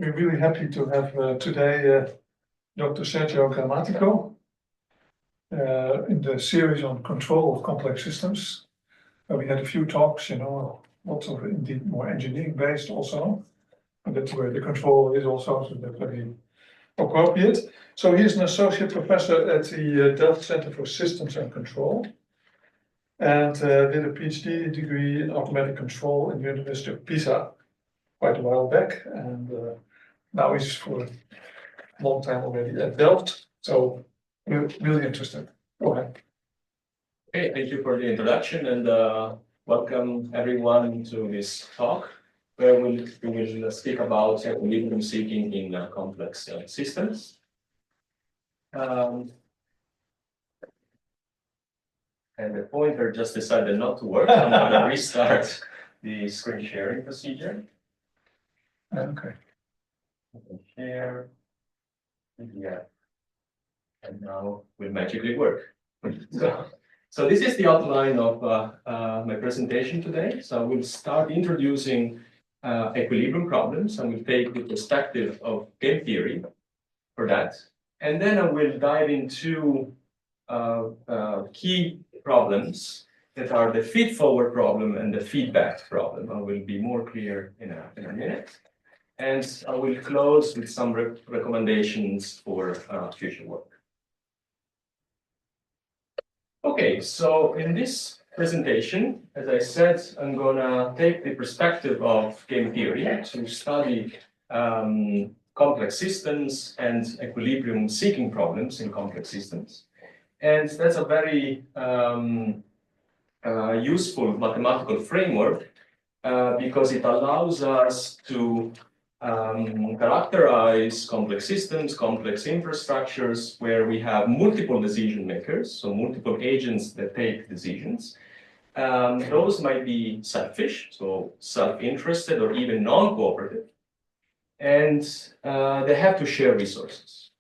We're really happy to have today Dr. Sergio Grammatico in the series on control of complex systems. We had a few talks, lots of indeed more engineering based also, and that's where the control is also, so that's very appropriate. So he's an associate professor at the Delft Center for Systems and Control, and did a Ph.D. degree in automatic control in the University of Pisa quite a while back, and now he's for a long time already at Delft. So we're really interested. Go ahead. Okay, thank you for the introduction, and welcome everyone to this talk, where we will speak about equilibrium seeking in complex systems. And the pointer just decided not to work. I'm going to restart the screen sharing procedure. Okay. Share. Yeah. And now will magically work. So this is the outline of my presentation today. So I will start introducing equilibrium problems, and we'll take the perspective of game theory for that. And then I will dive into key problems that are the feedforward problem and the feedback problem. I will be more clear in a minute. And I will close with some recommendations for future work. Okay, so in this presentation, as I said, I'm going to take the perspective of game theory to study complex systems and equilibrium seeking problems in complex systems. And that's a very useful mathematical framework because it allows us to characterize complex systems, complex infrastructures where we have multiple decision makers, so multiple agents that take decisions. Those might be selfish, so self-interested or even non-cooperative, and they have to share resources.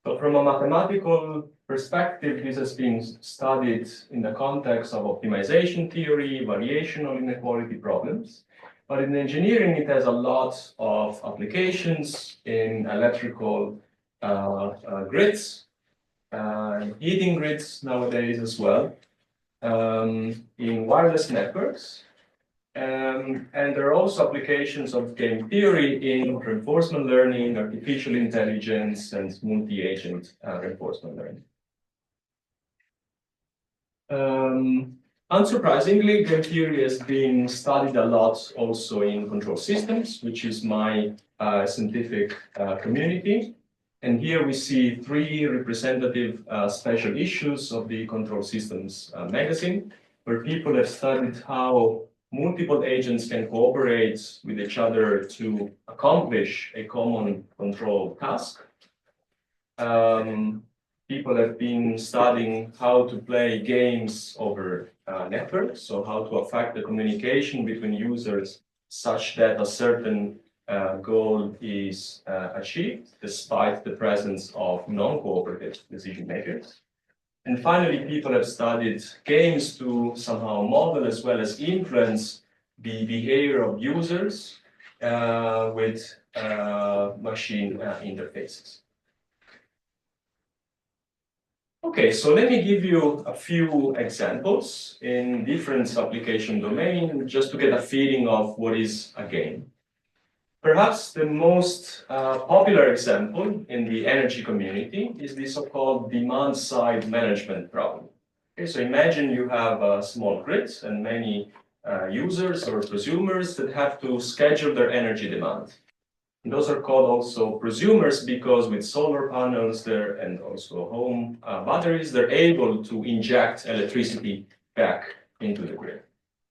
So from a mathematical perspective, this has been studied in the context of optimization theory, variational inequality problems. But in engineering, it has a lot of applications in electrical grids, heating grids nowadays as well, in wireless networks. And there are also applications of game theory in reinforcement learning, artificial intelligence, and multi-agent reinforcement learning. Unsurprisingly, game theory has been studied a lot also in control systems, which is my scientific community. And here we see three representative special issues of the Control Systems magazine, where people have studied how multiple agents can cooperate with each other to accomplish a common control task. People have been studying how to play games over networks, so how to affect the communication between users such that a certain goal is achieved despite the presence of non-cooperative decision makers. And finally, people have studied games to somehow model as well as influence the behavior of users with machine interfaces. Okay, so let me give you a few examples in different application domains just to get a feeling of what is a game. Perhaps the most popular example in the energy community is the so-called demand-side management problem. Okay, so imagine you have a small grid and many users or prosumers that have to schedule their energy demand. And those are called also prosumers because with solar panels there and also home batteries, they're able to inject electricity back into the grid.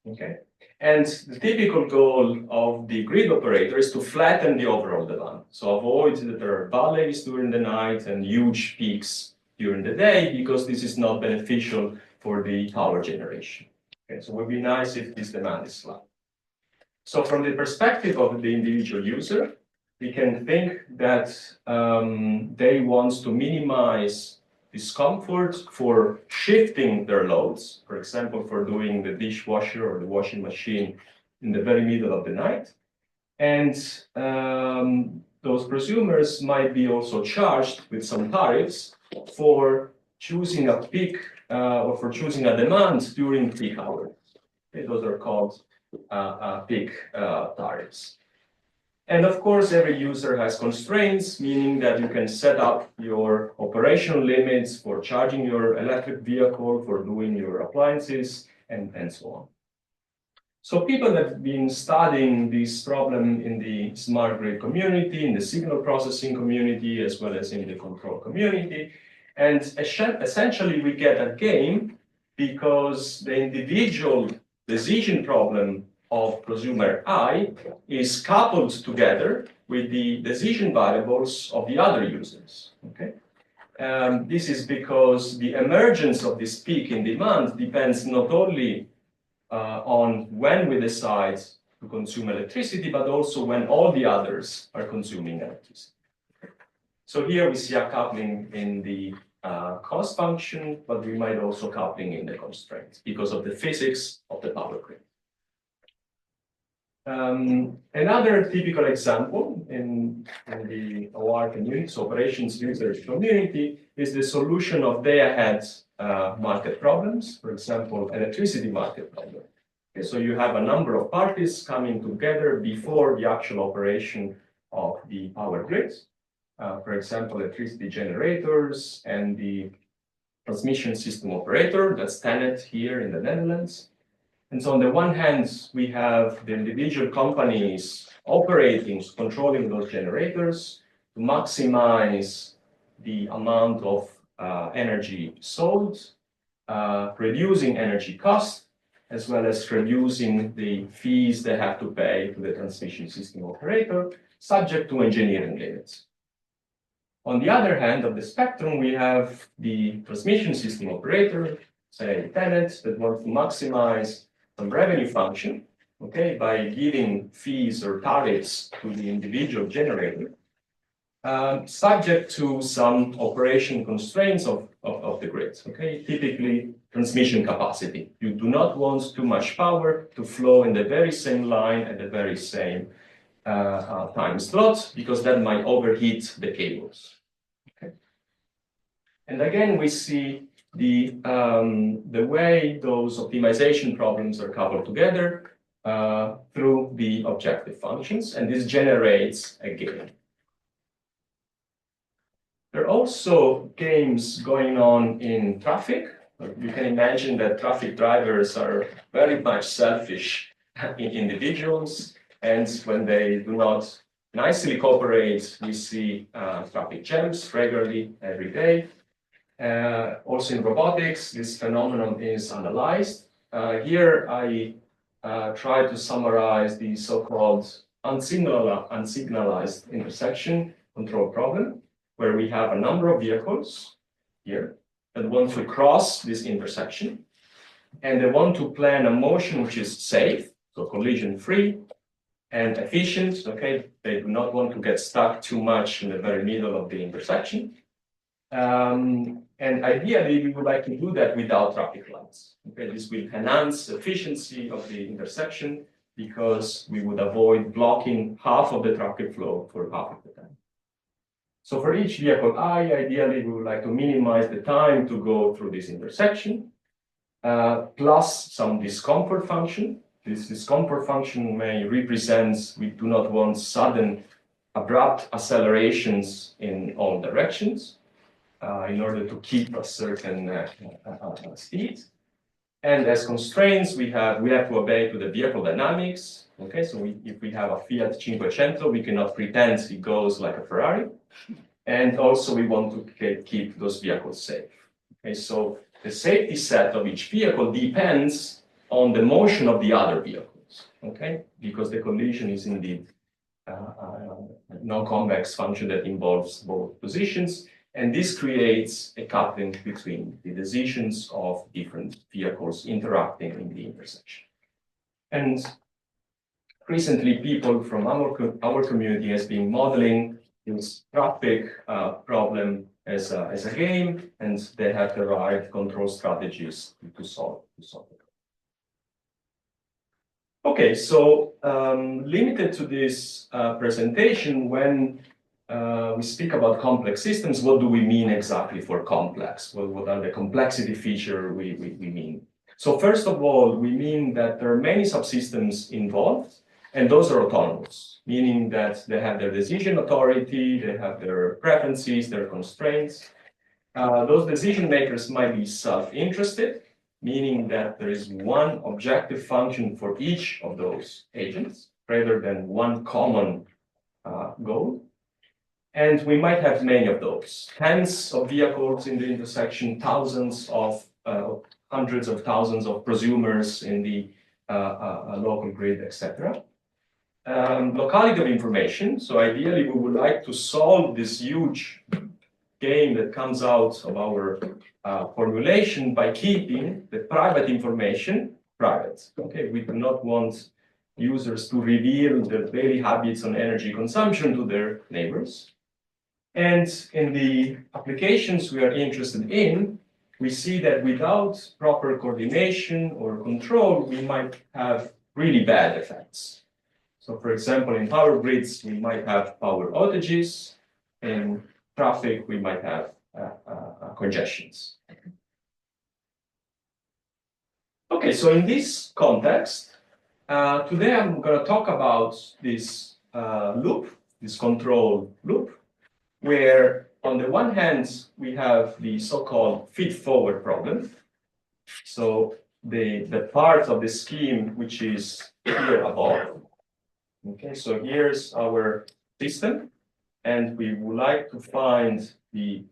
Okay? And the typical goal of the grid operator is to flatten the overall demand. So avoid that there are valleys during the night and huge peaks during the day, because this is not beneficial for the power generation. Okay, so it would be nice if this demand is flat. So from the perspective of the individual user, we can think that they want to minimize discomfort for shifting their loads, for example, for doing the dishwasher or the washing machine in the very middle of the night. And those prosumers might be also charged with some tariffs for choosing a peak or for choosing a demand during peak hours. Okay, those are called peak tariffs. And of course, every user has constraints, meaning that you can set up your operational limits for charging your electric vehicle, for doing your appliances, and so on. So people have been studying this problem in the smart grid community, in the signal processing community, as well as in the control community. And essentially, we get a game because the individual decision problem of prosumer I is coupled together with the decision variables of the other users. Okay? This is because the emergence of this peak in demand depends not only on when we decide to consume electricity, but also when all the others are consuming electricity. So here we see a coupling in the cost function, but we might also coupling in the constraints because of the physics of the power grid. Another typical example in the OR community, so operations users community, is the solution of day-ahead market problems, for example, electricity market problem. Okay, so you have a number of parties coming together before the actual operation of the power grid. For example, electricity generators and the transmission system operator, that's TenneT here in the Netherlands. And so on the one hand, we have the individual companies operating, controlling those generators to maximize the amount of energy sold, reducing energy cost, as well as reducing the fees they have to pay to the transmission system operator, subject to engineering limits. On the other hand of the spectrum, we have the transmission system operator, say TenneT, that wants to maximize some revenue function, okay, by giving fees or tariffs to the individual generator, subject to some operation constraints of the grid, okay, typically transmission capacity. You do not want too much power to flow in the very same line at the very same time slot, because that might overheat the cables. Okay. And again, we see the way those optimization problems are coupled together through the objective functions, and this generates a game. There are also games going on in traffic. You can imagine that traffic drivers are very much selfish individuals, and when they do not nicely cooperate, we see traffic jams regularly every day. Also in robotics, this phenomenon is analyzed. Here I try to summarize the so-called unsignalized intersection control problem, where we have a number of vehicles here that want to cross this intersection, and they want to plan a motion which is safe, so collision-free and efficient. Okay, they do not want to get stuck too much in the very middle of the intersection. And ideally, we would like to do that without traffic lights. Okay, this will enhance the efficiency of the intersection because we would avoid blocking half of the traffic flow for half of the time. So for each vehicle I, ideally, we would like to minimize the time to go through this intersection, plus some discomfort function. This discomfort function may represent we do not want sudden, abrupt accelerations in all directions. In order to keep a certain speed. And as constraints, we have to obey to the vehicle dynamics. Okay, so if we have a Fiat 500, we cannot pretend it goes like a Ferrari. And also we want to keep those vehicles safe. Okay, so the safety set of each vehicle depends on the motion of the other vehicles. Okay, because the collision is indeed a non-convex function that involves both positions. And this creates a coupling between the decisions of different vehicles interacting in the intersection. And recently, people from our community has been modeling this traffic problem as a game, and they have derived control strategies to solve it. Okay, so limited to this presentation, when we speak about complex systems, what do we mean exactly for complex? What are the complexity feature we mean? So first of all, we mean that there are many subsystems involved, and those are autonomous, meaning that they have their decision authority, they have their preferences, their constraints. Those decision makers might be self-interested, meaning that there is one objective function for each of those agents, rather than one common goal. And we might have many of those, tens of vehicles in the intersection, thousands of, hundreds of thousands of prosumers in the local grid, etc. Locality of information. So ideally, we would like to solve this huge game that comes out of our formulation by keeping the private information private. Okay, we do not want users to reveal their daily habits on energy consumption to their neighbors. And in the applications we are interested in, we see that without proper coordination or control, we might have really bad effects. So for example, in power grids, we might have power outages. In traffic, we might have congestions. Okay, so in this context, today I'm going to talk about this loop, this control loop, where on the one hand, we have the so-called feedforward problem. So the part of the scheme which is here above. Okay, so here's our system, and we would like to find the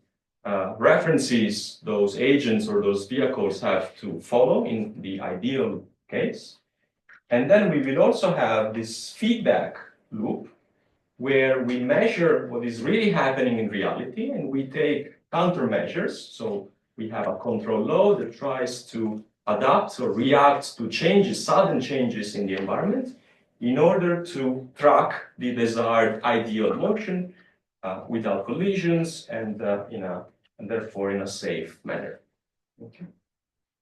references those agents or those vehicles have to follow in the ideal case. And then we will also have this feedback loop, where we measure what is really happening in reality, and we take countermeasures. So we have a control load that tries to adapt or react to changes, sudden changes in the environment, in order to track the desired ideal motion without collisions and therefore in a safe manner. Okay.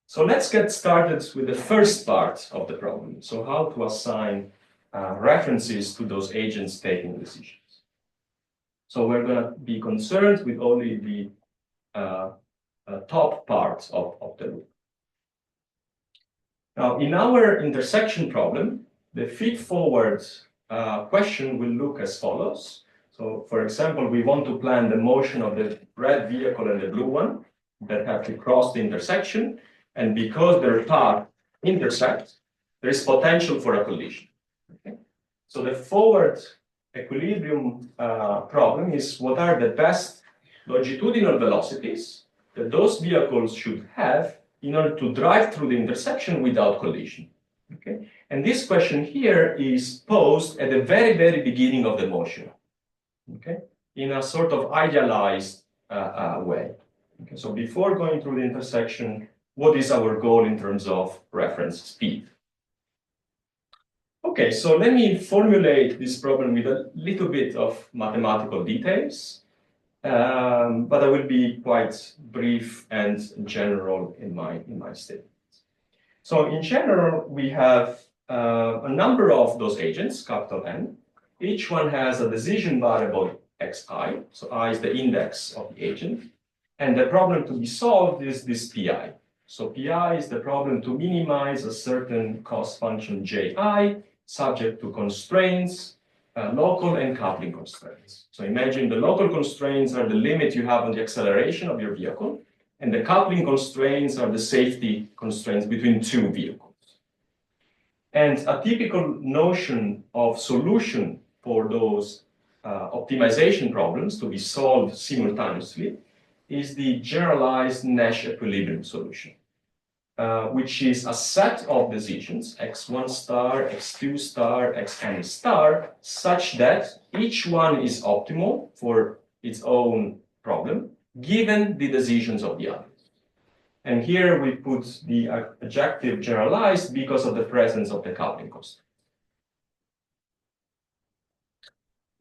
So let's get started with the first part of the problem. So how to assign references to those agents taking decisions. So we're going to be concerned with only the top part of the loop. Now, in our intersection problem, the feedforward question will look as follows. So, for example, we want to plan the motion of the red vehicle and the blue one that have to cross the intersection. And because their paths intersect, there is potential for a collision. Okay. So the forward equilibrium problem is what are the best longitudinal velocities that those vehicles should have in order to drive through the intersection without collision. Okay? And this question here is posed at the very, very beginning of the motion, okay? In a sort of idealized way. Okay? So before going through the intersection, what is our goal in terms of reference speed? Okay, so let me formulate this problem with a little bit of mathematical details, but I will be quite brief and general in my statement. So in general, we have a number of those agents, capital N. Each one has a decision variable xi, so I is the index of the agent, and the problem to be solved is this pi. So pi is the problem to minimize a certain cost function ji, subject to constraints, local and coupling constraints. So imagine the local constraints are the limit you have on the acceleration of your vehicle, and the coupling constraints are the safety constraints between two vehicles. And a typical notion of solution for those optimization problems to be solved simultaneously is the generalized Nash equilibrium solution. Which is a set of decisions, x1 star, x2 star, xn star, such that each one is optimal for its own problem, given the decisions of the others. And here we put the adjective generalized because of the presence of the coupling constraint.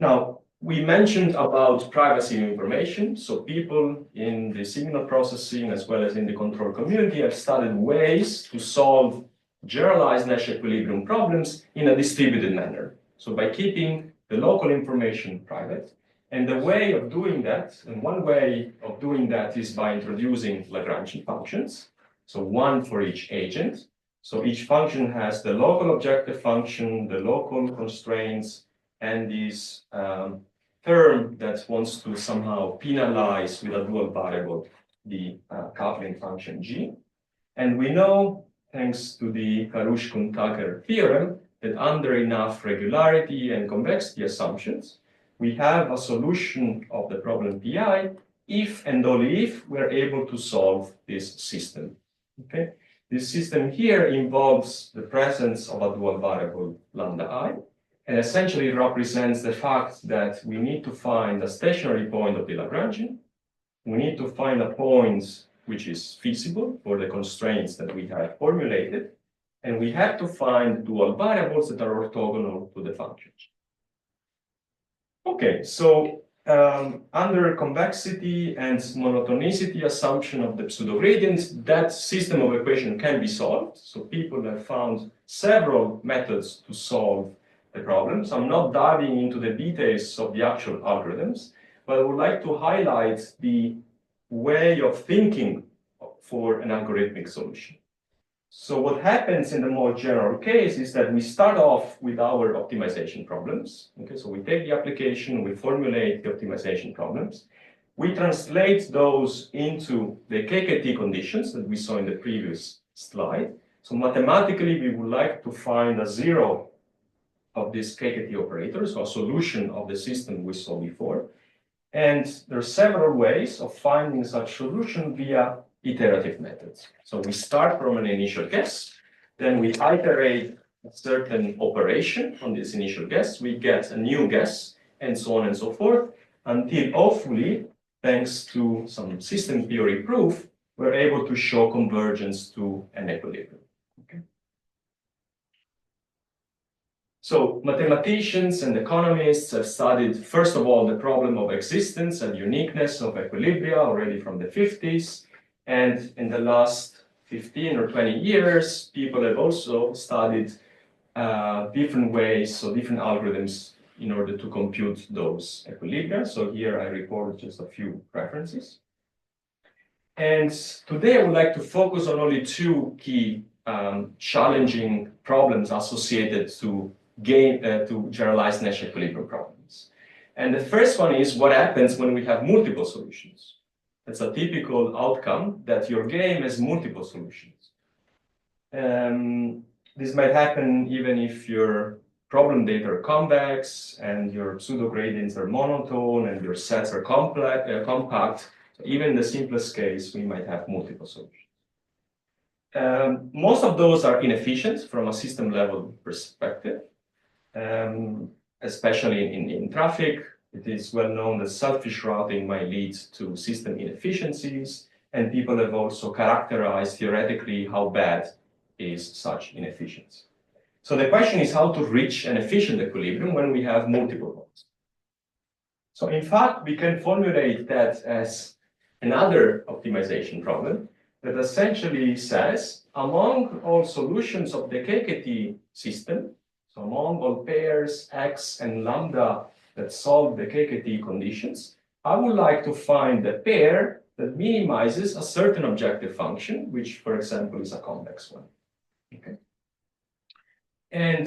Now, we mentioned about privacy of information. So people in the signal processing as well as in the control community have studied ways to solve generalized Nash equilibrium problems in a distributed manner. So by keeping the local information private. And the way of doing that, and one way of doing that is by introducing Lagrangian functions. So one for each agent. So each function has the local objective function, the local constraints, and this term that wants to somehow penalize with a dual variable the coupling function G. And we know, thanks to the Karush-Kuhn-Tucker theorem, that under enough regularity and convexity assumptions, we have a solution of the problem Pi if and only if we're able to solve this system. Okay? This system here involves the presence of a dual variable lambda I, and essentially represents the fact that we need to find a stationary point of the Lagrangian. We need to find a point which is feasible for the constraints that we have formulated, and we have to find dual variables that are orthogonal to the functions. Okay, so under convexity and monotonicity assumption of the pseudogradient, that system of equation can be solved. So people have found several methods to solve the problems. I'm not diving into the details of the actual algorithms, but I would like to highlight the way of thinking for an algorithmic solution. So what happens in the more general case is that we start off with our optimization problems. Okay, so we take the application, we formulate the optimization problems. We translate those into the KKT conditions that we saw in the previous slide. So mathematically, we would like to find a zero of this KKT operator, so a solution of the system we saw before. And there are several ways of finding such solution via iterative methods. So we start from an initial guess, then we iterate a certain operation on this initial guess, we get a new guess, and so on and so forth, until hopefully, thanks to some system theory proof, we're able to show convergence to an equilibrium. Okay. So mathematicians and economists have studied, first of all, the problem of existence and uniqueness of equilibria already from the 50s. And in the last 15 or 20 years, people have also studied different ways, so different algorithms in order to compute those equilibria. So here I report just a few references. And today I would like to focus on only two key challenging problems associated to generalized Nash equilibrium problems. And the first one is what happens when we have multiple solutions. It's a typical outcome that your game has multiple solutions. This might happen even if your problem data are convex and your pseudo-gradients are monotone and your sets are compact. So even in the simplest case, we might have multiple solutions. Most of those are inefficient from a system level perspective, especially in traffic. It is well known that selfish routing might lead to system inefficiencies, and people have also characterized theoretically how bad is such inefficiency. So the question is how to reach an efficient equilibrium when we have multiple ones. So in fact, we can formulate that as another optimization problem that essentially says, among all solutions of the KKT system, so among all pairs X and lambda that solve the KKT conditions, I would like to find a pair that minimizes a certain objective function, which, for example, is a convex one. Okay. And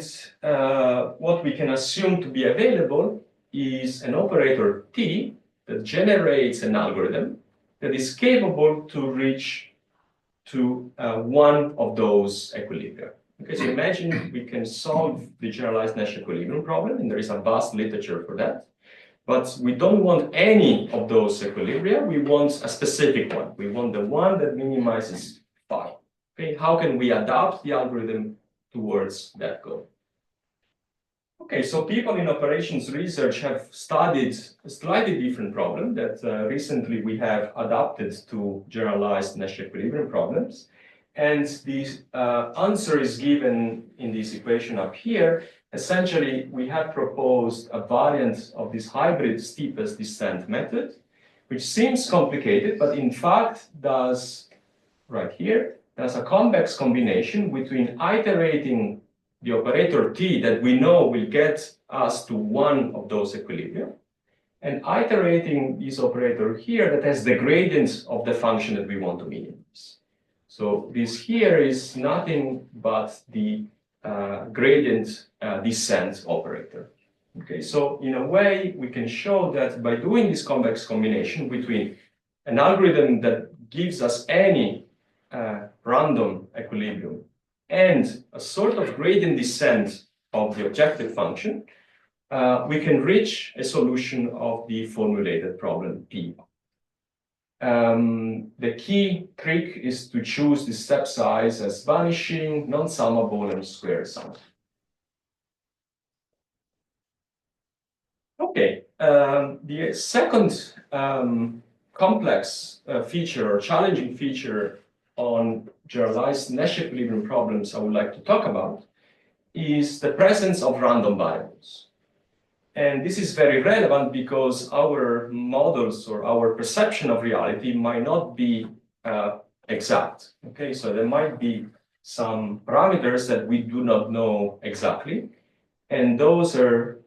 what we can assume to be available is an operator T that generates an algorithm that is capable to reach to one of those equilibria. Okay, so imagine we can solve the generalized Nash equilibrium problem, and there is a vast literature for that. But we don't want any of those equilibria. We want a specific one. We want the one that minimizes phi. Okay, how can we adapt the algorithm towards that goal? Okay, so people in operations research have studied a slightly different problem that recently we have adapted to generalized Nash equilibrium problems. And the answer is given in this equation up here. Essentially, we have proposed a variant of this hybrid steepest descent method, which seems complicated, but in fact does, right here, there's a convex combination between iterating the operator T that we know will get us to one of those equilibria, and iterating this operator here that has the gradient of the function that we want to minimize. So this here is nothing but the gradient descent operator. Okay, so in a way, we can show that by doing this convex combination between an algorithm that gives us any random equilibrium and a sort of gradient descent of the objective function, we can reach a solution of the formulated problem P. The key trick is to choose the step size as vanishing, non-summable, and square sum. Okay, the second complex feature or challenging feature on generalized Nash equilibrium problems I would like to talk about is the presence of random variables. And this is very relevant because our models or our perception of reality might not be exact. Okay, so there might be some parameters that we do not know exactly, and those are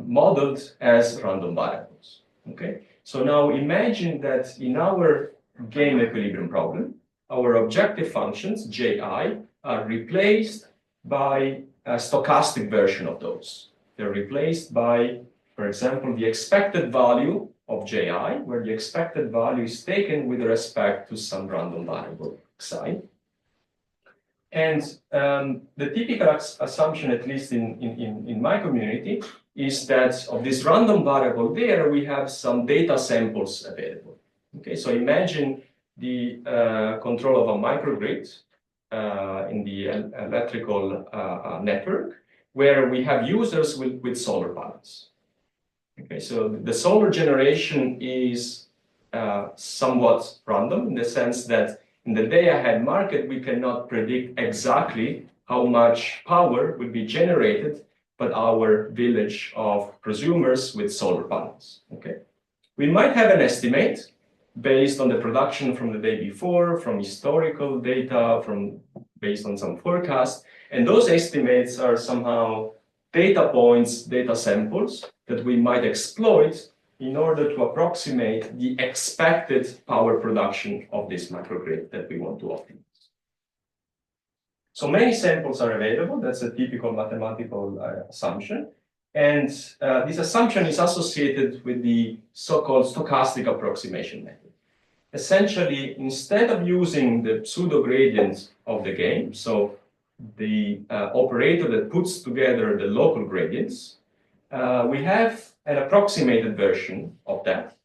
modeled as random variables. Okay, so now imagine that in our game equilibrium problem, our objective functions, Ji, are replaced by a stochastic version of those. They're replaced by, for example, the expected value of Ji, where the expected value is taken with respect to some random variable xi. And the typical assumption, at least in my community, is that of this random variable there, we have some data samples available. Okay, so imagine the control of a microgrid in the electrical network, where we have users with solar panels. Okay, so the solar generation is somewhat random in the sense that in the day-ahead market, we cannot predict exactly how much power will be generated by our village of prosumers with solar panels. Okay, we might have an estimate based on the production from the day before, from historical data, based on some forecast, and those estimates are somehow data points, data samples that we might exploit in order to approximate the expected power production of this microgrid that we want to optimize. So many samples are available. That's a typical mathematical assumption. And this assumption is associated with the so-called stochastic approximation method. Essentially, instead of using the pseudo-gradient of the game, so the operator that puts together the local gradients, we have an approximated version of that,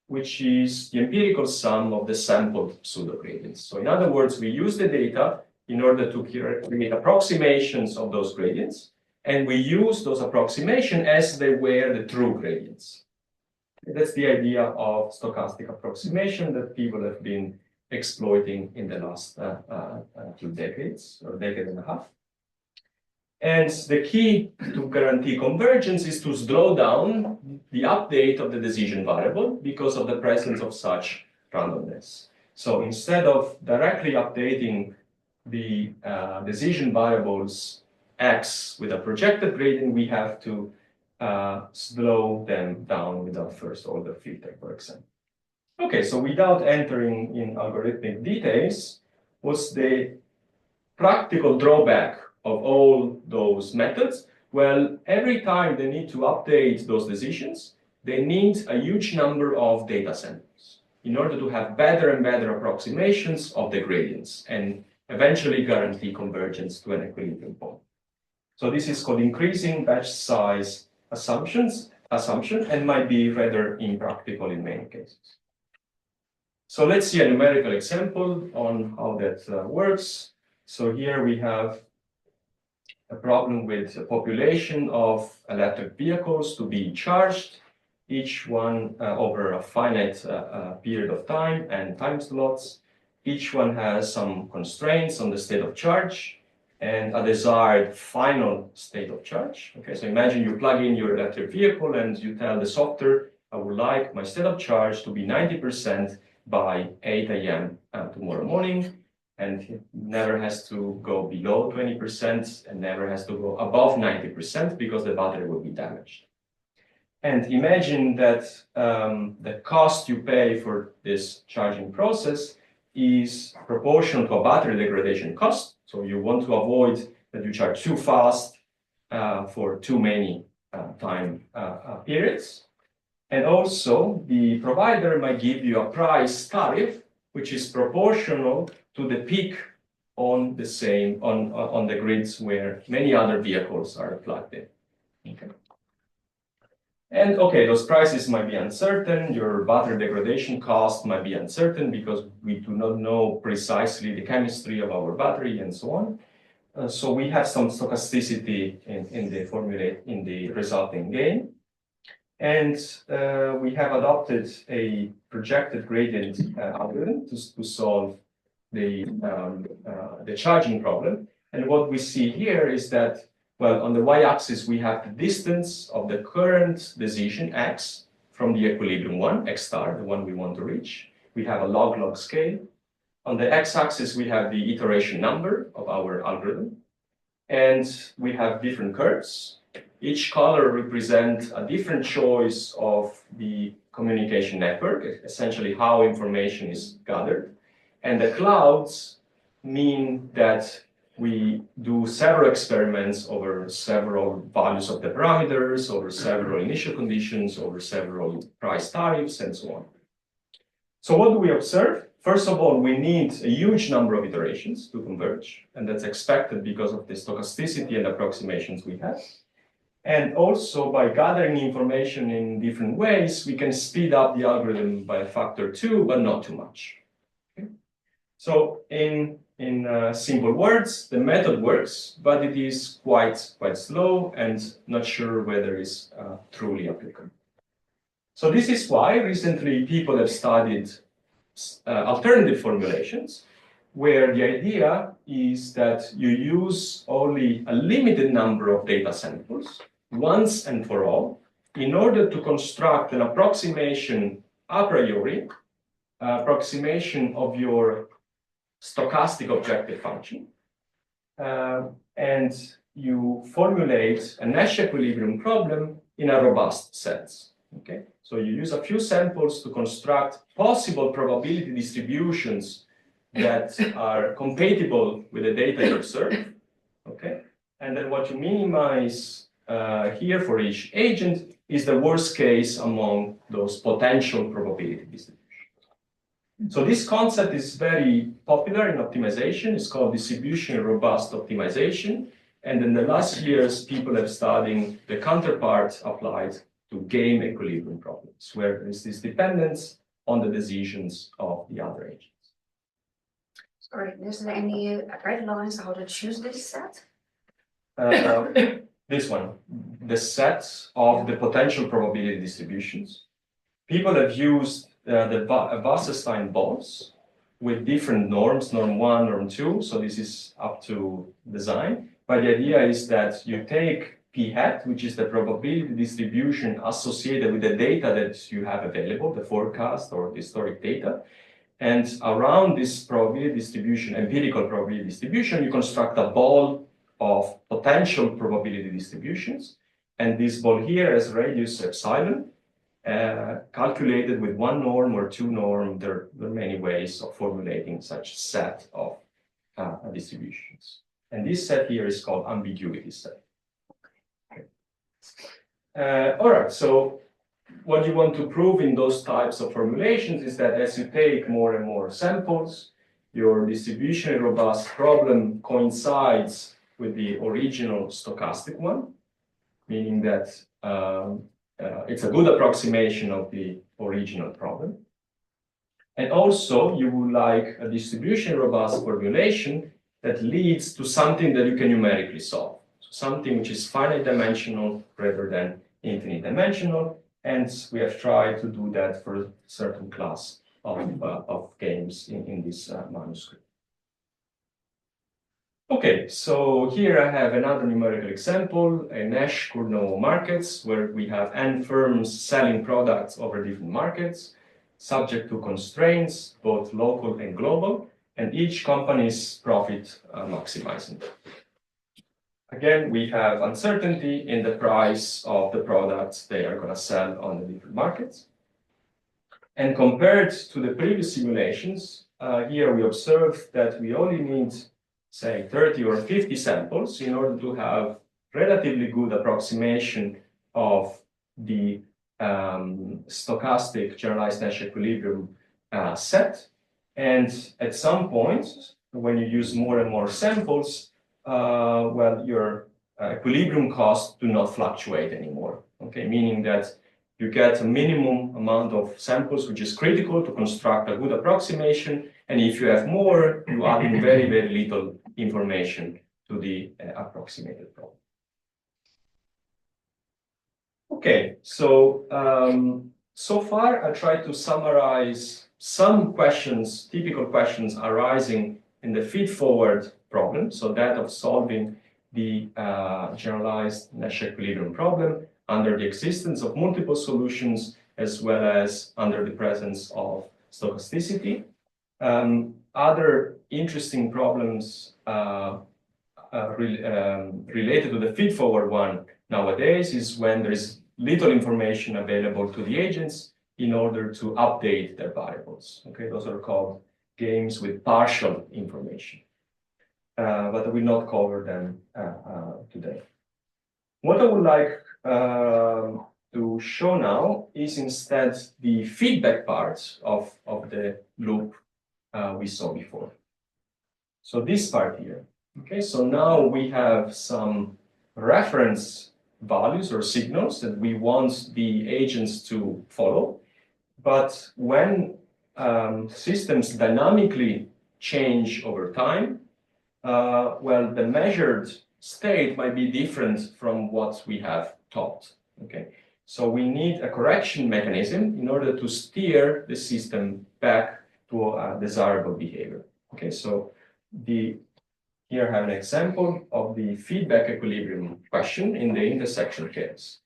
which is the empirical sum of the sampled pseudo-gradients. So in other words, we use the data in order to create approximations of those gradients, and we use those approximations as they were the true gradients. That's the idea of stochastic approximation that people have been exploiting in the last 2 decades, or decade and a half. And the key to guarantee convergence is to slow down the update of the decision variable because of the presence of such randomness. So instead of directly updating the decision variables x with a projected gradient, we have to slow them down with a first order filter, for example. Okay, so without entering in algorithmic details, what's the practical drawback of all those methods? Well, every time they need to update those decisions, they need a huge number of data samples in order to have better and better approximations of the gradients and eventually guarantee convergence to an equilibrium point. So this is called increasing batch size assumption and might be rather impractical in many cases. So let's see a numerical example on how that works. So here we have a problem with a population of electric vehicles to be charged, each one over a finite period of time and time slots. Each one has some constraints on the state of charge and a desired final state of charge. Okay, so imagine you plug in your electric vehicle and you tell the software, I would like my state of charge to be 90% by 8 a.m. Tomorrow morning. and it never has to go below 20% and never has to go above 90% because the battery will be damaged. And imagine that the cost you pay for this charging process is proportional to a battery degradation cost. So you want to avoid that you charge too fast for too many time periods. And also the provider might give you a price tariff which is proportional to the peak on the same on the grids where many other vehicles are plugged in. Okay. And okay, those prices might be uncertain, your battery degradation cost might be uncertain because we do not know precisely the chemistry of our battery and so on. So we have some stochasticity in the resulting gain. And we have adopted a projected gradient algorithm to solve the charging problem. And what we see here is that, well, on the y-axis, we have the distance of the current decision, x, from the equilibrium one, x star, the one we want to reach. We have a log-log scale. On the x-axis, we have the iteration number of our algorithm. And we have different curves. Each color represents a different choice of the communication network, essentially how information is gathered. And the clouds mean that we do several experiments over several values of the parameters, over several initial conditions, over several price tariffs, and so on. So what do we observe? First of all, we need a huge number of iterations to converge, and that's expected because of the stochasticity and approximations we have. And also, by gathering information in different ways, we can speed up the algorithm by a factor 2, but not too much. Okay? So in simple words, the method works, but it is quite slow and not sure whether it's truly applicable. So this is why recently people have studied alternative formulations, where the idea is that you use only a limited number of data samples once and for all in order to construct an approximation a priori, approximation of your stochastic objective function, and you formulate a Nash equilibrium problem in a robust sense. Okay? So you use a few samples to construct possible probability distributions that are compatible with the data you observe. Okay? And then what you minimize here for each agent is the worst case among those potential probability distributions. So this concept is very popular in optimization. It's called distribution robust optimization. And in the last years, people have studied the counterpart applied to game equilibrium problems, where there is this dependence on the decisions of the other agents. Sorry, is there any guidelines how to choose this set? This one, the set of the potential probability distributions. People have used the Wasserstein bonds with different norms, norm 1, norm 2, so this is up to design. But the idea is that you take p hat, which is the probability distribution associated with the data that you have available, the forecast or the historic data, and around this probability distribution, empirical probability distribution, you construct a ball of potential probability distributions, and this ball here has radius epsilon, calculated with one norm or two norm. There are many ways of formulating such a set of distributions. And this set here is called ambiguity set. Okay. All right, so what you want to prove in those types of formulations is that as you take more and more samples, your distributionally robust problem coincides with the original stochastic one, meaning that it's a good approximation of the original problem. And also, you would like a distribution robust formulation that leads to something that you can numerically solve. So something which is finite dimensional rather than infinite dimensional. And we have tried to do that for a certain class of games in this manuscript. Okay, so here I have another numerical example, a Nash-Cournot markets, where we have n firms selling products over different markets, subject to constraints, both local and global. and each company's profit maximizing. Again, we have uncertainty in the price of the products they are going to sell on the different markets. And compared to the previous simulations, here we observe that we only need, say, 30 or 50 samples in order to have relatively good approximation of the stochastic generalized Nash equilibrium set. And at some point, when you use more and more samples, well, your equilibrium costs do not fluctuate anymore. Okay, meaning that you get a minimum amount of samples, which is critical to construct a good approximation. And if you have more, you add in very, very little information to the approximated problem. Okay, so so far I tried to summarize some questions, typical questions arising in the feedforward problem, so that of solving the generalized Nash equilibrium problem under the existence of multiple solutions as well as under the presence of stochasticity. Other interesting problems related to the feedforward one nowadays is when there is little information available to the agents in order to update their variables. Okay, those are called games with partial information. But I will not cover them today. What I would like to show now is instead the feedback part of the loop we saw before. So this part here. Okay, so now we have some reference values or signals that we want the agents to follow. But when systems dynamically change over time, well, the measured state might be different from what we have taught. Okay, so we need a correction mechanism in order to steer the system back to a desirable behavior. Okay, so here I have an example of the feedback equilibrium question in the intersection case.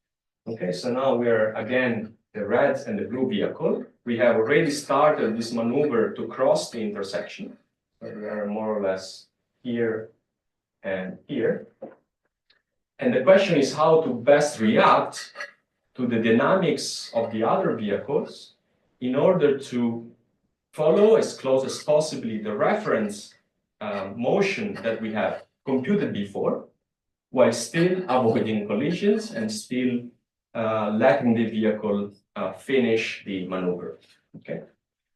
Okay, so now we are again the red and the blue vehicle. We have already started this maneuver to cross the intersection. So we are more or less here and here. And the question is how to best react to the dynamics of the other vehicles in order to follow as close as possibly the reference motion that we have computed before, while still avoiding collisions and still letting the vehicle finish the maneuver. Okay,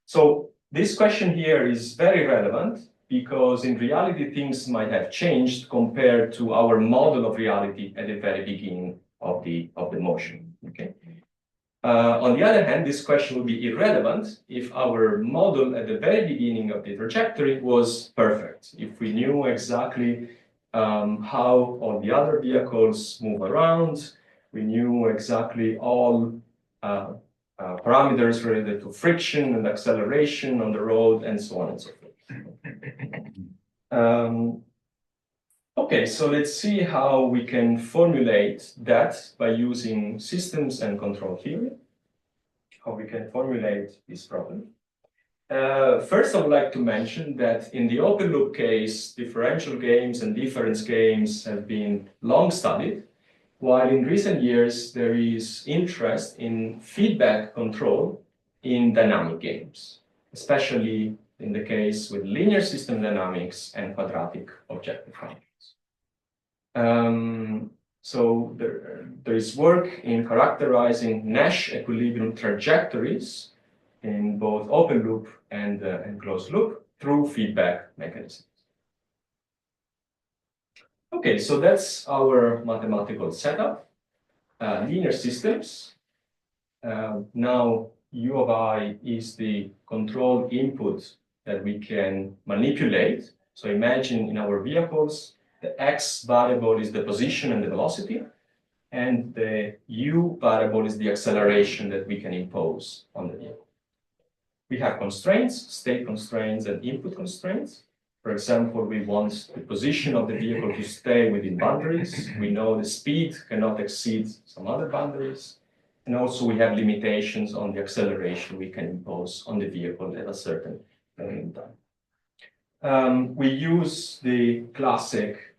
so this question here is very relevant because in reality things might have changed compared to our model of reality at the very beginning of the motion. Okay. On the other hand, this question would be irrelevant if our model at the very beginning of the trajectory was perfect. If we knew exactly how all the other vehicles move around, we knew exactly all parameters related to friction and acceleration on the road and so on and so forth. Okay, so let's see how we can formulate that by using systems and control theory, how we can formulate this problem. First, I would like to mention that in the open loop case, differential games and difference games have been long studied, while in recent years there is interest in feedback control in dynamic games, especially in the case with linear system dynamics and quadratic objective functions. So there is work in characterizing Nash equilibrium trajectories in both open loop and closed loop through feedback mechanisms. Okay, so that's our mathematical setup. Linear systems. Now U of I is the control input that we can manipulate. So imagine in our vehicles, the x variable is the position and the velocity, and the u variable is the acceleration that we can impose on the vehicle. We have constraints, state constraints, and input constraints. For example, we want the position of the vehicle to stay within boundaries. We know the speed cannot exceed some other boundaries. And also we have limitations on the acceleration we can impose on the vehicle at a certain point in time. we use the classic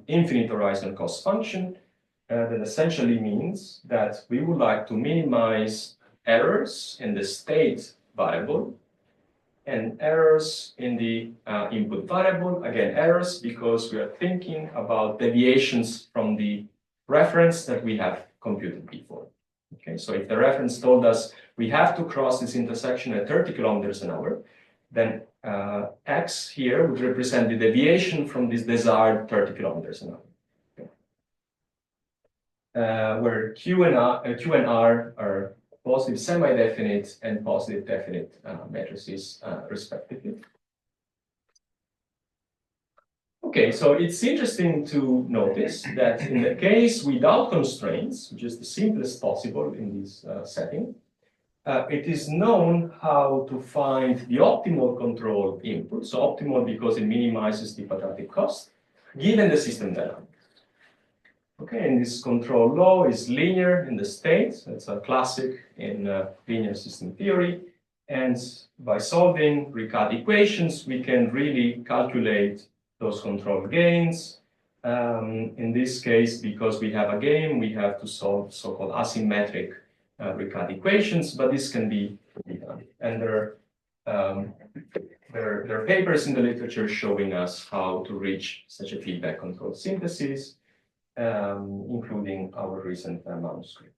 infinite horizon cost function that essentially means that we would like to minimize errors in the state variable and errors in the input variable. Again, errors because we are thinking about deviations from the reference that we have computed before. Okay, so if the reference told us we have to cross this intersection at 30 kilometers an hour, then x here would represent the deviation from this desired 30 kilometers an hour. Okay. Where Q and R are positive semi-definite and positive definite matrices, respectively. Okay, so it's interesting to notice that in the case without constraints, which is the simplest possible in this setting, it is known how to find the optimal control input. So optimal because it minimizes the quadratic cost, given the system dynamics. Okay, and this control law is linear in the state. It's a classic in linear system theory. And by solving Riccati equations, we can really calculate those control gains. In this case, because we have a game, we have to solve so-called asymmetric Riccati equations, but this can be done. And there are papers in the literature showing us how to reach such a feedback control synthesis, including our recent manuscript.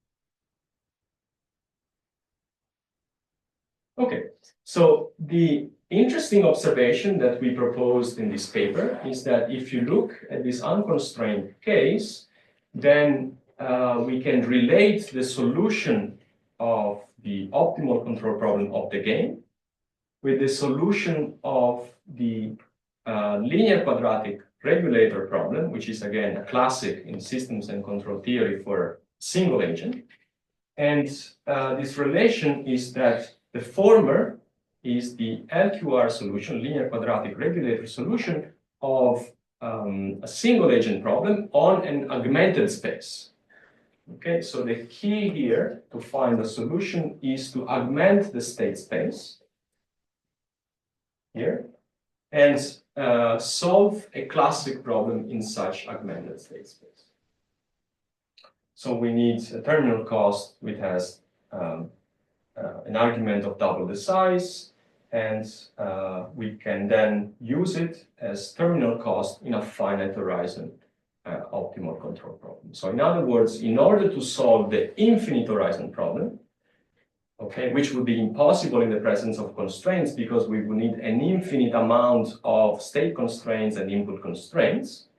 Okay, so the interesting observation that we proposed in this paper is that if you look at this unconstrained case, then we can relate the solution of the optimal control problem of the game with the solution of the linear quadratic regulator problem, which is again a classic in systems and control theory for single agent. And this relation is that the former is the LQR solution, linear quadratic regulator solution of a single agent problem on an augmented space. Okay, so the key here to find a solution is to augment the state space here and solve a classic problem in such augmented state space. So we need a terminal cost which has an argument of double the size, and we can then use it as terminal cost in a finite horizon optimal control problem. So in other words, in order to solve the infinite horizon problem, okay, which would be impossible in the presence of constraints because we would need an infinite amount of state constraints and input constraints.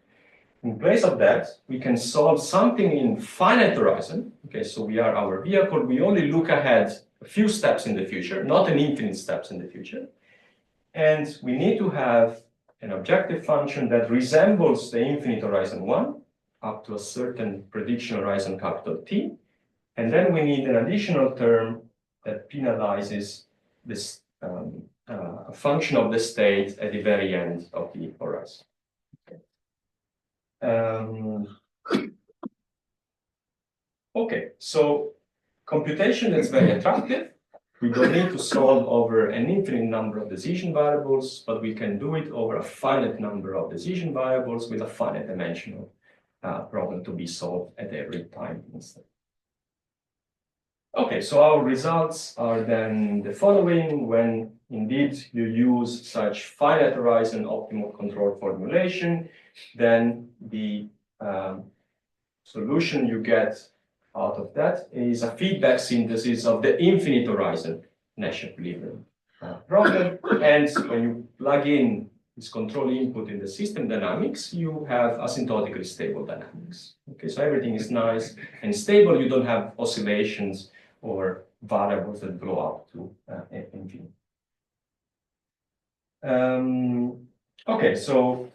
In place of that, we can solve something in finite horizon. Okay, so we are our vehicle. We only look ahead a few steps in the future, not an infinite steps in the future. And we need to have an objective function that resembles the infinite horizon one up to a certain prediction horizon capital T. And then we need an additional term that penalizes this function of the state at the very end of the horizon. Okay, so computation is very attractive. We don't need to solve over an infinite number of decision variables, but we can do it over a finite number of decision variables with a finite dimensional problem to be solved at every time instant. Okay, so our results are then the following. When indeed you use such finite horizon optimal control formulation, then the solution you get out of that is a feedback synthesis of the infinite horizon Nash equilibrium problem. And when you plug in this control input in the system dynamics, you have asymptotically stable dynamics. Okay, so everything is nice and stable. You don't have oscillations or variables that blow up to infinity. Okay, so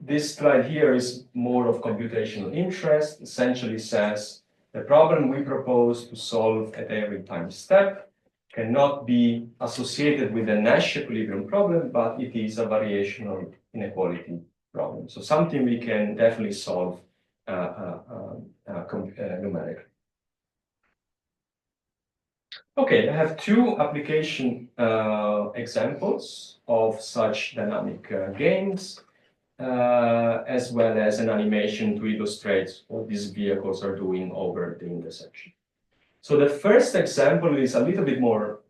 this slide here is more of computational interest. Essentially says the problem we propose to solve at every time step cannot be associated with a Nash equilibrium problem, but it is a variational inequality problem. So something we can definitely solve numerically. Okay, I have two application examples of such dynamic games, as well as an animation to illustrate what these vehicles are doing over the intersection. So the first example is a little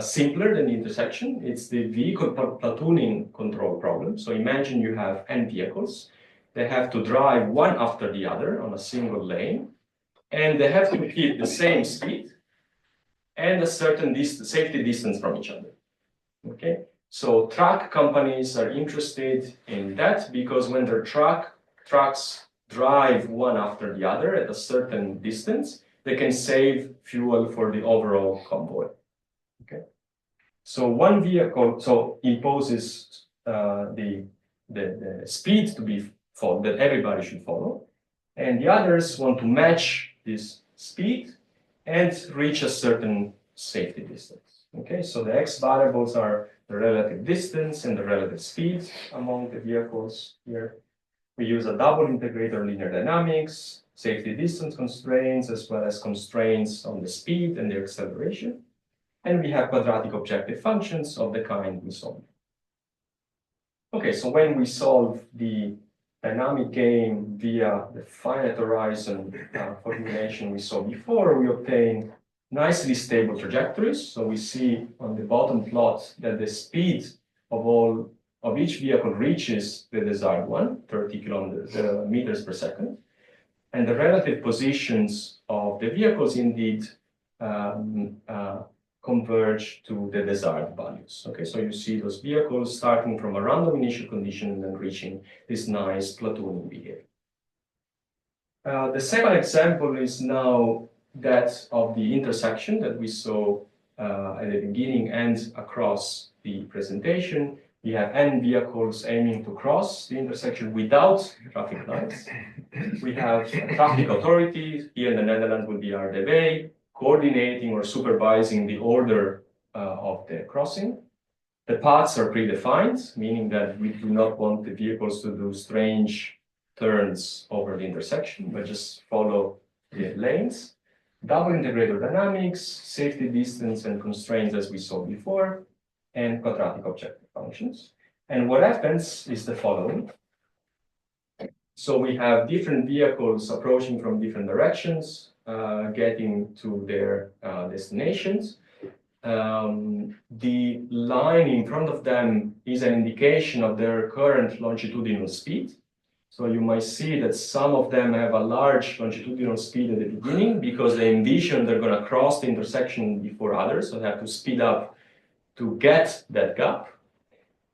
simpler than the intersection. It's the vehicle platooning control problem. So imagine you have n vehicles. They have to drive one after the other on a single lane, and they have to keep the same speed and a certain safety distance from each other. Okay, so truck companies are interested in that because when their trucks drive one after the other at a certain distance, they can save fuel for the overall convoy. Okay, so one vehicle imposes the speed to be followed that everybody should follow, and the others want to match this speed and reach a certain safety distance. Okay, so the X variables are the relative distance and the relative speed among the vehicles here. We use a double integrator linear dynamics, safety distance constraints, as well as constraints on the speed and the acceleration. And we have quadratic objective functions of the kind we solve. Okay, so when we solve the dynamic game via the finite horizon formulation we saw before, we obtain nicely stable trajectories. So we see on the bottom plot that the speed of each vehicle reaches the desired one, 30 meters per second. And the relative positions of the vehicles indeed converge to the desired values. Okay, so you see those vehicles starting from a random initial condition and then reaching this nice platooning behavior. The second example is now that of the intersection that we saw at the beginning and across the presentation. We have n vehicles aiming to cross the intersection without traffic lights. We have a traffic authority, here in the Netherlands would be RDW, coordinating or supervising the order of the crossing. The paths are predefined, meaning that we do not want the vehicles to do strange turns over the intersection, but just follow the lanes. Double integrator dynamics, safety distance and constraints as we saw before, and quadratic objective functions. And what happens is the following. So we have different vehicles approaching from different directions, getting to their destinations. The line in front of them is an indication of their current longitudinal speed. So you might see that some of them have a large longitudinal speed at the beginning because they envision they're going to cross the intersection before others, so they have to speed up to get that gap.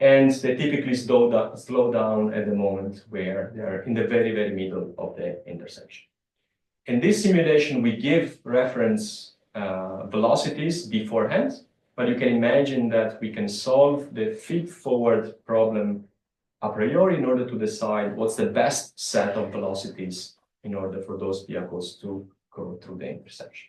And they typically slow down at the moment where they're in the very, very middle of the intersection. In this simulation, we give reference velocities beforehand, but you can imagine that we can solve the feedforward problem a priori in order to decide what's the best set of velocities in order for those vehicles to go through the intersection.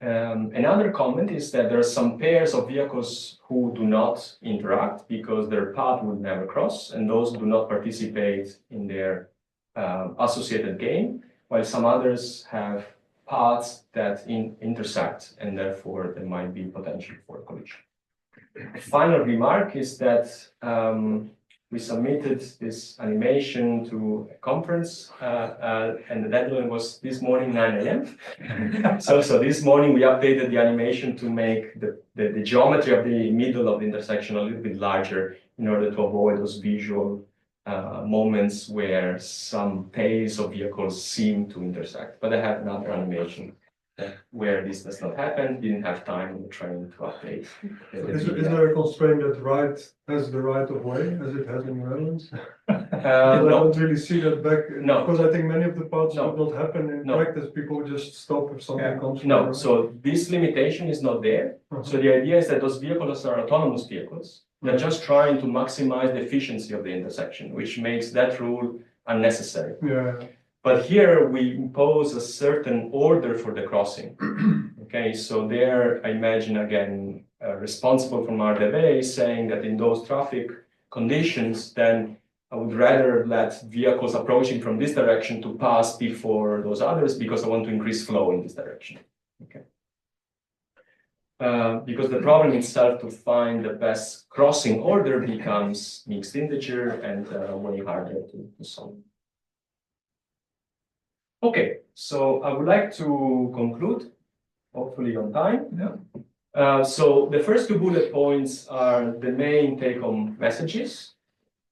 Another comment is that there are some pairs of vehicles who do not interact because their path will never cross, and those do not participate in their associated game, while some others have paths that intersect, and therefore there might be potential for collision. The final remark is that we submitted this animation to a conference, and the deadline was this morning, 9 a.m. so this morning we updated the animation to make the geometry of the middle of the intersection a little bit larger in order to avoid those visual moments where some pairs of vehicles seem to intersect. But I have another animation where this does not happen. Didn't have time in the training to update. Is there a constraint that right has the right of way as it has in the Netherlands? I No. don't really see that back. No. Because I think many of the parts No. would not happen in No. practice. People just stop if something comes from No, the right. so this limitation is not there. So the idea is that those vehicles are autonomous vehicles. They're just trying to maximize the efficiency of the intersection, which makes that rule unnecessary. Yeah. But here we impose a certain order for the crossing. Okay, so there I imagine again responsible from RDW saying that in those traffic conditions, then I would rather let vehicles approaching from this direction to pass before those others because I want to increase flow in this direction. Okay. Because the problem itself to find the best crossing order becomes mixed integer and way harder to solve. Okay, so I would like to conclude, hopefully on time. Yeah. So the first two bullet points are the main take-home messages.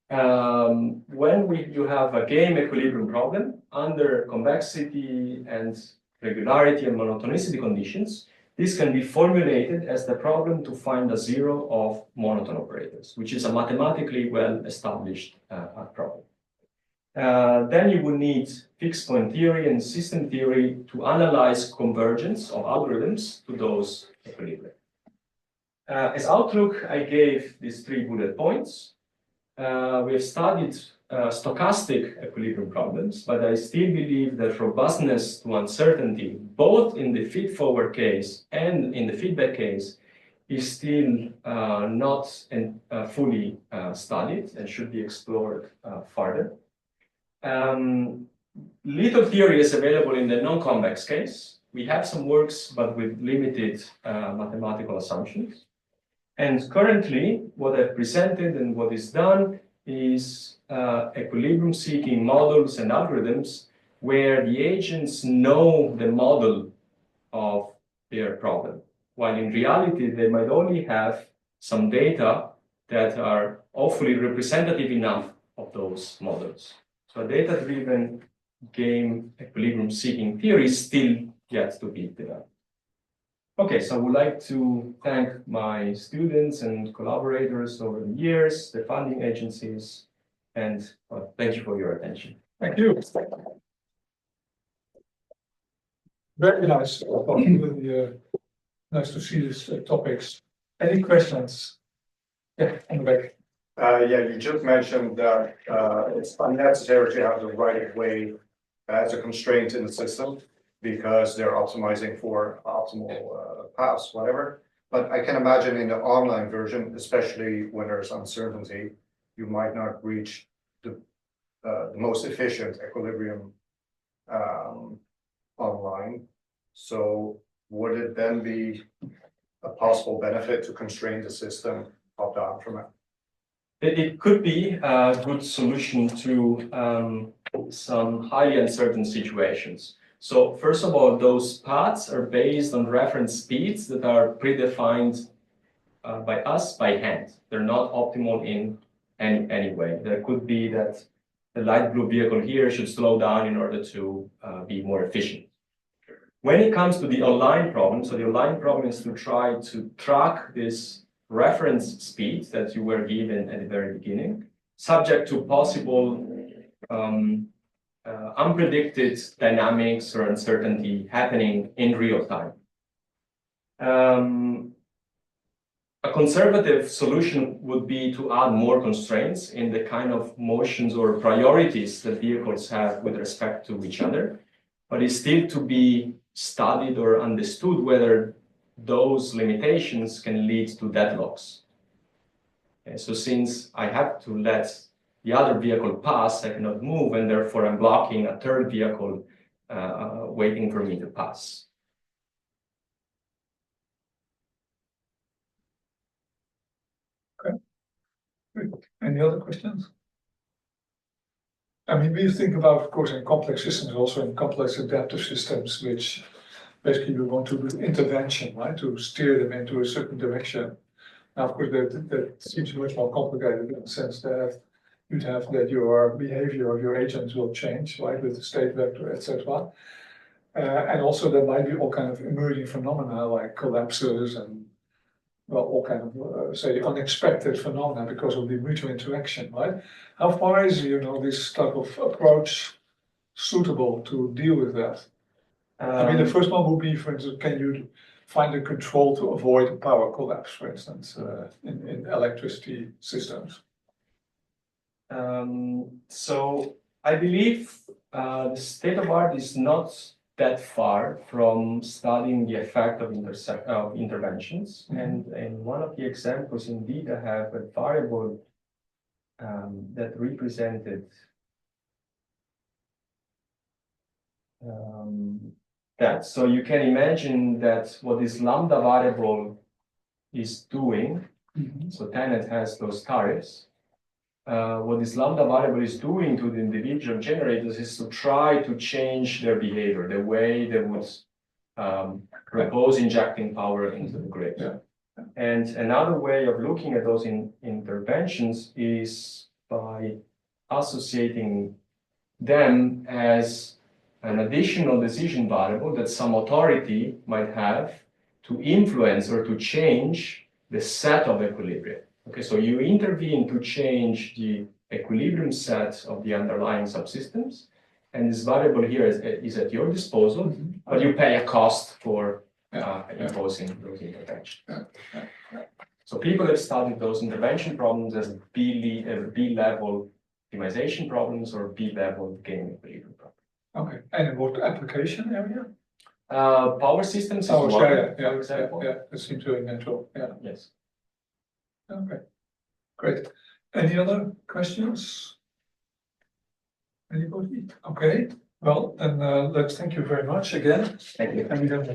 When you have a game equilibrium problem under convexity and regularity and monotonicity conditions, this can be formulated as the problem to find a zero of monotone operators, which is a mathematically well-established problem. Then you will need fixed point theory and system theory to analyze convergence of algorithms to those equilibria. As outlook, I gave these 3 bullet points. We have studied stochastic equilibrium problems, but I still believe that robustness to uncertainty, both in the feedforward case and in the feedback case, is still not fully studied and should be explored further. Little theory is available in the non-convex case. We have some works, but with limited mathematical assumptions. And currently, what I've presented and what is done is equilibrium-seeking models and algorithms where the agents know the model of their problem, while in reality, they might only have some data that are hopefully representative enough of those models. So a data-driven game equilibrium-seeking theory is still yet to be developed. Okay, so I would like to thank my students and collaborators over the years, the funding agencies, and thank you for your attention. Thank you. Very nice. Really, nice to see these topics. Any questions? Yeah, on the back. Yeah, you just mentioned that it's unnecessary to have the right of way as a constraint in the system because they're optimizing for optimal paths, whatever. But I can imagine in the online version, especially when there's uncertainty, you might not reach the most efficient equilibrium online. So would it then be a possible benefit to constrain the system top down from it? It could be a good solution to some highly uncertain situations. So first of all, those paths are based on reference speeds that are predefined by us by hand. They're not optimal in any way. There could be that the light blue vehicle here should slow down in order to be more efficient. When it comes to the online problem, so the online problem is to try to track this reference speed that you were given at the very beginning, subject to possible unpredicted dynamics or uncertainty happening in real time. A conservative solution would be to add more constraints in the kind of motions or priorities that vehicles have with respect to each other, but it's still to be studied or understood whether those limitations can lead to deadlocks. Okay, so since I have to let the other vehicle pass, I cannot move, and therefore I'm blocking a third vehicle waiting for me to pass. Okay. Any other questions? I mean, we think about, of course, in complex systems, also in complex adaptive systems, which basically we want to do intervention, right, to steer them into a certain direction. Now, of course, that seems much more complicated in the sense that you'd have that your behavior of your agents will change, right, with the state vector, etc. And also there might be all kind of emerging phenomena like collapses and, well, all kind of, say, unexpected phenomena because of the mutual interaction, right? How far is, this type of approach suitable to deal with that? I mean, the first one would be, for instance, can you find a control to avoid a power collapse, for instance, in electricity systems? So I believe the state of art is not that far from studying the effect of interventions. Mm-hmm. And in one of the examples, indeed, I have a variable that represented that. So you can imagine that what this lambda variable is doing. So Tenet has those tariffs. What this lambda variable is doing to the individual generators is to try to change their behavior, the way they would propose injecting power into the grid. Yeah. And another way of looking at those interventions is by associating them as an additional decision variable that some authority might have to influence or to change the set of equilibria. Okay, so you intervene to change the equilibrium set of the underlying subsystems, and this variable here is at your disposal, but you pay a cost for imposing those interventions. So people have studied those intervention problems as B-level optimization problems or B-level gain equilibrium problems. Okay, and in what application area? Power systems is Oh, one, yeah, for example. yeah, it seems very natural, yeah. Yes. Okay, great. Any other questions? Anybody? Okay, well, then let's thank you very much again. Thank you. And we don't